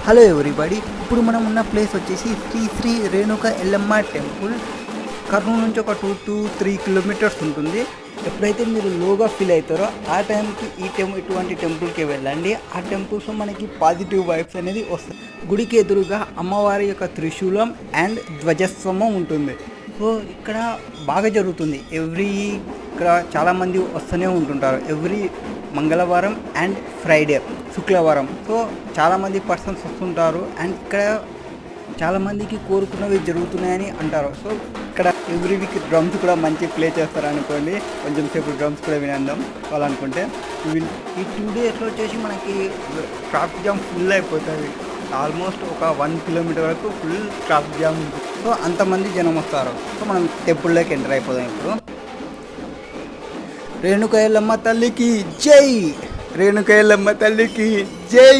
Hello everybody, ఇప్పుడు మనం ఉన్న ప్లేస్ వచ్చేసి శ్రీ రేణుక ఎల్లమ్మ టెంపుల్. కర్నూలు నుంచి ఒక 2 to 3 కిలోమీటర్స్ ఉంటుంది. ఎప్పుడైతే మీరు లోగా ఫీల్ అవుతారో ఆ టైంకి ఇటువంటి టెంపుల్కి వెళ్ళండి. ఆ టెంపుల్స్ మనకి పాజిటివ్ వైబ్స్ అనేది వస్తాయి. గుడికి ఎదురుగా అమ్మవారి యొక్క త్రిశూలం అండ్ ధ్వజస్తంభం ఉంటుంది. సో ఇక్కడ బాగా జరుగుతుంది. ఇక్కడ చాలామంది వస్తూనే ఉంటుంటారు ఎవ్రీ మంగళవారం అండ్ ఫ్రైడే, శుక్రవారం. సో చాలామంది పర్సన్స్ వస్తుంటారు అండ్ ఇక్కడ చాలామందికి కోరుకున్నవి జరుగుతున్నాయని అంటారు. సో ఇక్కడ ఎవ్రీ వీక్ డ్రమ్స్ కూడా మంచి ప్లే చేస్తారు అనుకోండి. కొంచెం సేపు డ్రమ్స్ కూడా వినందాం కావాలనుకుంటే. ఈ 2 డేస్లో వచ్చేసి మనకి ట్రాఫిక్ జామ్ ఫుల్ అయిపోతుంది. ఆల్మోస్ట్ ఒక 1 కిలోమీటర్ వరకు ఫుల్ ట్రాఫిక్ జామ్ ఉంటుంది. సో అంతమంది జనం వస్తారు. సో మనం టెంపుల్లోకి ఎంటర్ అయిపోదాం ఇప్పుడు. రేణుక ఎల్లమ్మ తల్లికి జై! రేణుక ఎల్లమ్మ తల్లికి జై!